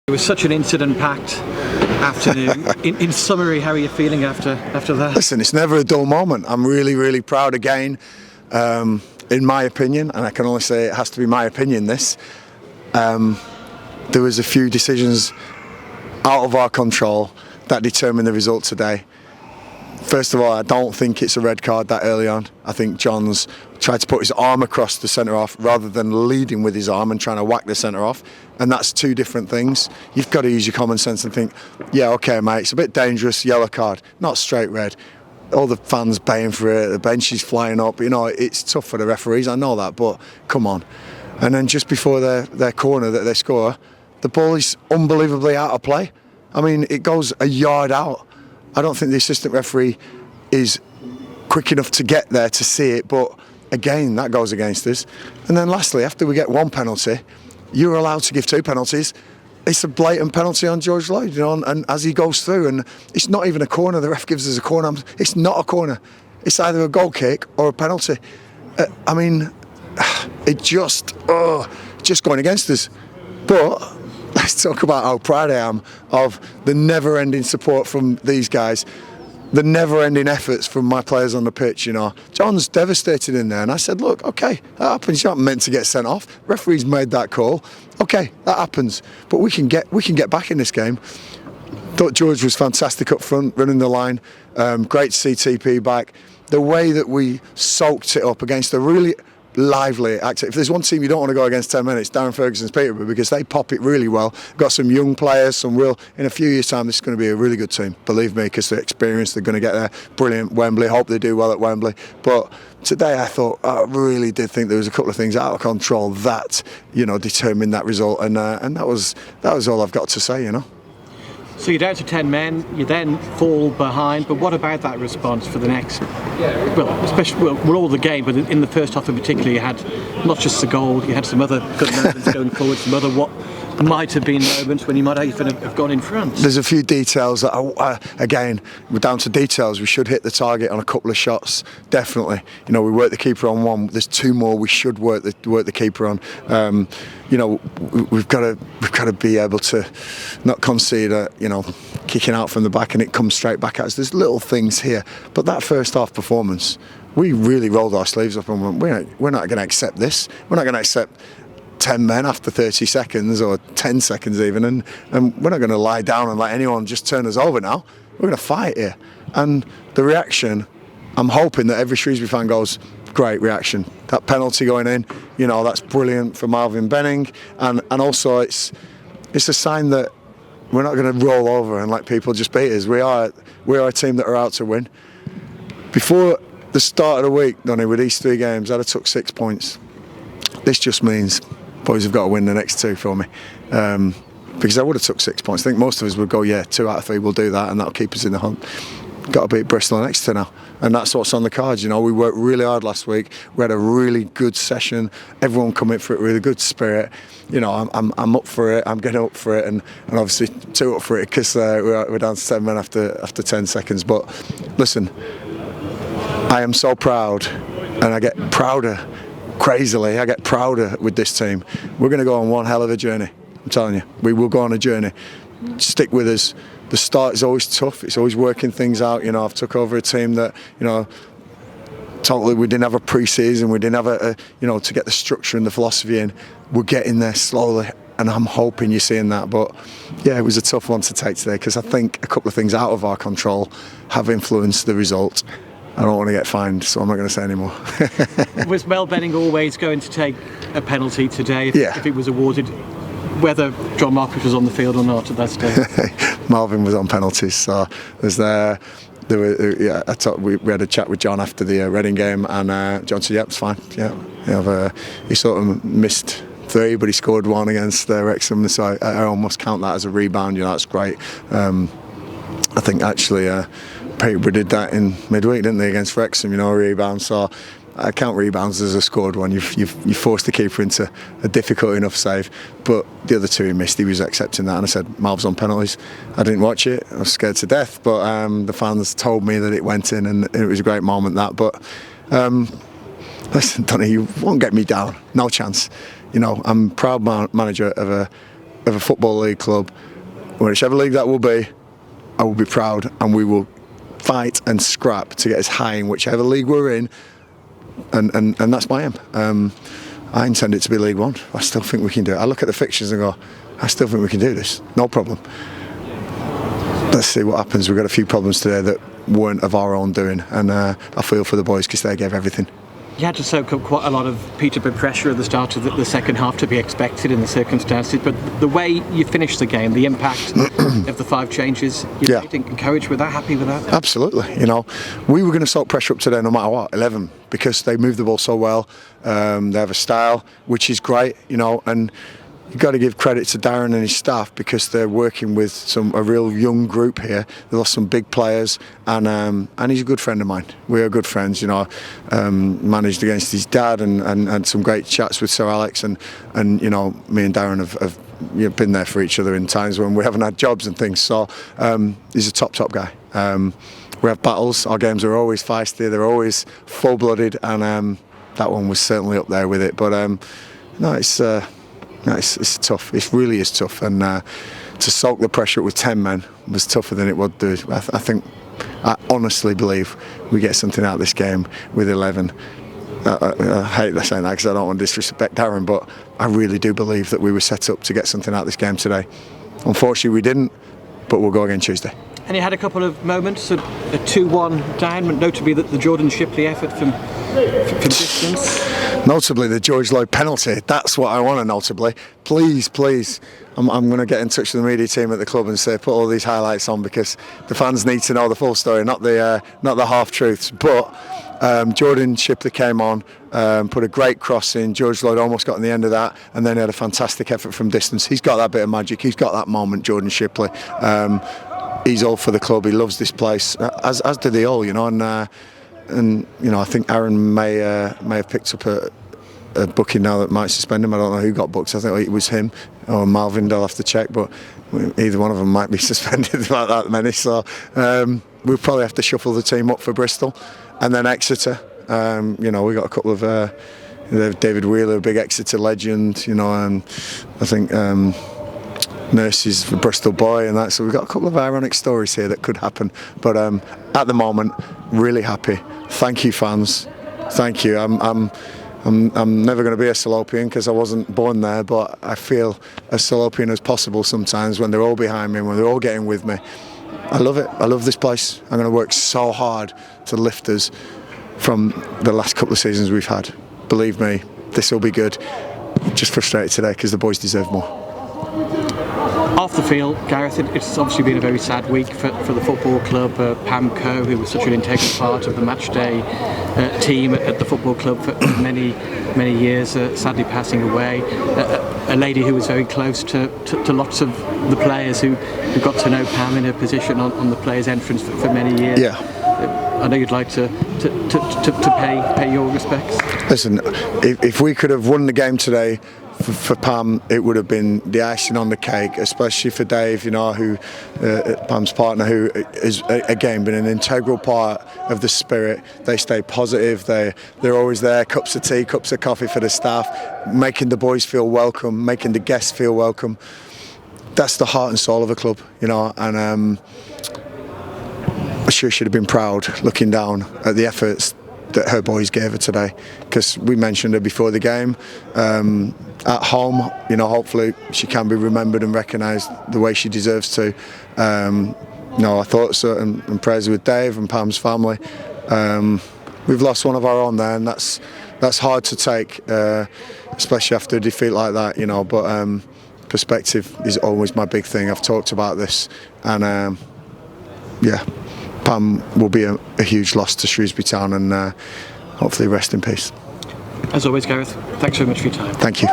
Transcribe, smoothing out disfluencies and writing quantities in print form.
It was such an incident-packed afternoon. In summary, how are you feeling after that? Listen, it's never a dull moment. I'm really, really proud again, in my opinion, and I can only say it has to be my opinion, this. There was a few decisions out of our control that determined the result today. First of all, I don't think it's a red card that early on. I think Johns tried to put his arm across the centre-half rather than leading with his arm and trying to whack the centre-half, and that's two different things. You've got to use your common sense and think, yeah, okay, mate, it's a bit dangerous, yellow card, not straight red. All the fans baying for it, the bench is flying up, you know, it's tough for the referees, I know that, but come on. And then just before their corner that they score, the ball is unbelievably out of play. I mean, it goes a yard out. I don't think the assistant referee is quick enough to get there to see it, but again, that goes against us. And then lastly, after we get one penalty, you're allowed to give two penalties. It's a blatant penalty on George Lloyd, you know, and as he goes through, and it's not even a corner, the ref gives us a corner. It's not a corner. It's either a goal kick or a penalty. I mean, it just going against us. But let's talk about how proud I am of the never-ending support from these guys, the never-ending efforts from my players on the pitch. You know, John's devastated in there, and I said, look, okay, that happens. You're not meant to get sent off. Referee's made that call. Okay, that happens, but we can get back in this game. Thought George was fantastic up front, running the line. Great to see TP back. The way that we soaked it up against a really lively active. If there's one team you don't want to go against 10 minutes, Darren Ferguson's Peterborough, because they pop it really well. Got some young players, in a few years' time, this is going to be a really good team, believe me, because they're experienced, they're going to get there. Brilliant, Wembley, hope they do well at Wembley. But today I really did think there was a couple of things out of control that, you know, determined that result, and that was all I've got to say, you know. So you're down to 10 men, you then fall behind, but what about that response for the next, we're all the game, but in the first half in particular, you had not just the goal, you had some other good moments going forward, some other what might have been moments when you might even have gone in front. There's a few details that, again, we're down to details. We should hit the target on a couple of shots, definitely. You know, we worked the keeper on one. There's two more we should work the keeper on. You know, we've got to be able to not concede kicking out from the back and it comes straight back at us. There's little things here, but that first half performance, we really rolled our sleeves up and went, we're not going to accept this. We're not going to accept 10 men after 30 seconds or 10 seconds even, and we're not going to lie down and let anyone just turn us over now. We're going to fight here. And the reaction, I'm hoping that every Shrewsbury fan goes, great reaction. That penalty going in, you know, that's brilliant for Marvin Benning, and also it's a sign that we're not going to roll over and let people just beat us. We are a team that are out to win. Before the start of the week, Donny, with these three games, I'd have took 6 points. This just means boys have got to win the next two for me, because I would have took 6 points. I think most of us would go, yeah, 2 out of 3 we'll do that, and that'll keep us in the hunt. Got to beat Bristol next to now, and that's what's on the cards. You know, we worked really hard last week. We had a really good session. Everyone come in for it with a good spirit. You know, I'm up for it. I'm getting up for it, and obviously 2 up for it because we're down to 10 men after 10 seconds. But listen, I am so proud, and I get prouder. Crazily, I get prouder with this team. We're going to go on one hell of a journey. I'm telling you, we will go on a journey. Stick with us. The start is always tough. It's always working things out. You know, I've took over a team that, you know, totally we didn't have a pre-season. We didn't have to get the structure and the philosophy in. We're getting there slowly, and I'm hoping you're seeing that. But yeah, it was a tough one to take today because I think a couple of things out of our control have influenced the result. I don't want to get fined, so I'm not going to say any more. Was Mel Benning always going to take a penalty today if it was awarded, whether John Marquis was on the field or not at that stage? Marvin was on penalties, so we had a chat with John after the Reading game, and John said, "Yep, it's fine. Yeah, he sort of missed 3, but he scored 1 against Wrexham, so I almost count that as a rebound. You know, that's great. I think actually Peterborough did that in midweek, didn't they, against Wrexham? You know, a rebound. So I count rebounds as a scored one. You've forced the keeper into a difficult enough save, but the other 2 he missed, he was accepting that, and I said, Malv's on penalties. I didn't watch it, I was scared to death, but the fans told me that it went in, and it was a great moment, that. But listen, Donny, you won't get me down, no chance. You know, I'm a proud manager of of a Football League club, whichever league that will be, I will be proud, and we will fight and scrap to get as high in whichever league we're in, and that's my aim. I intend it to be League One. I still think we can do it. I look at the fixtures and go, I still think we can do this, no problem. Let's see what happens. We've got a few problems today that weren't of our own doing, and I feel for the boys because they gave everything. You had to soak up quite a lot of Peterborough pressure at the start of the second half, to be expected in the circumstances, but the way you finished the game, the impact of the 5 changes, you're encouraged with that, happy with that? Absolutely. You know, we were going to soak pressure up today no matter what, 11, because they move the ball so well. They have a style which is great, you know, and you've got to give credit to Darren and his staff because they're working with a real young group here. They lost some big players, and he's a good friend of mine. We are good friends, you know. Managed against his dad and some great chats with Sir Alex, and you know, me and Darren have been there for each other in times when we haven't had jobs and things. So he's a top guy. We have battles. Our games are always feisty. They're always full-blooded, and that one was certainly up there with it. But no, it's tough. It really is tough, and to soak the pressure up with 10 men was tougher than it would do. I honestly believe we get something out of this game with 11. I hate saying that because I don't want to disrespect Darren, but I really do believe that we were set up to get something out of this game today. Unfortunately, we didn't, but we'll go again Tuesday. And you had a couple of moments, a 2-1 down, notably the Jordan Shipley effort from distance. Notably the George Lloyd penalty. That's what I want to notably. Please. I'm going to get in touch with the media team at the club and say put all these highlights on, because the fans need to know the full story, not the half truths. But Jordan Shipley came on, put a great cross in. George Lloyd almost got on the end of that, and then he had a fantastic effort from distance. He's got that bit of magic. He's got that moment, Jordan Shipley. He's all for the club. He loves this place, as do they all, you know. And you know, I think Aaron may have picked up a booking now that might suspend him. I don't know who got booked. I think it was him or Malvin. I'll have to check, but either one of them might be suspended like that many. So we'll probably have to shuffle the team up for Bristol, and then Exeter. You know, we got a couple of David Wheeler, a big Exeter legend. You know, and I think. Nurses for Bristol boy and that, so we've got a couple of ironic stories here that could happen, but at the moment really happy. Thank you, fans, thank you. I'm never going to be a Salopian because I wasn't born there, but I feel as Salopian as possible sometimes when they're all behind me, when they're all getting with me. I love it. I love this place. I'm going to work so hard to lift us from the last couple of seasons we've had. Believe me, this will be good. Just frustrated today because the boys deserve more. Off the field, Gareth, it's obviously been a very sad week for the football club. Pam Coe, who was such an integral part of the matchday team at the football club for many years, sadly passing away. A lady who was very close to lots of the players who got to know Pam in her position on the players' entrance for many years. Yeah. I know you'd like to pay your respects. Listen, if we could have won the game today, for Pam, it would have been the icing on the cake, especially for Dave, you know, who Pam's partner, who is again been an integral part of the spirit. They stay positive. They're always there. Cups of tea, cups of coffee for the staff, making the boys feel welcome, making the guests feel welcome. That's the heart and soul of a club, you know. And I sure should have been proud looking down at the efforts that her boys gave her today, because we mentioned her before the game. At home, you know, hopefully she can be remembered and recognised the way she deserves to. You know, our thoughts and prayers with Dave and Pam's family. We've lost one of our own there, and that's hard to take, especially after a defeat like that, you know. But perspective is always my big thing. I've talked about this, and yeah, Pam will be a huge loss to Shrewsbury Town, and hopefully rest in peace. As always, Gareth, thanks very much for your time. Thank you.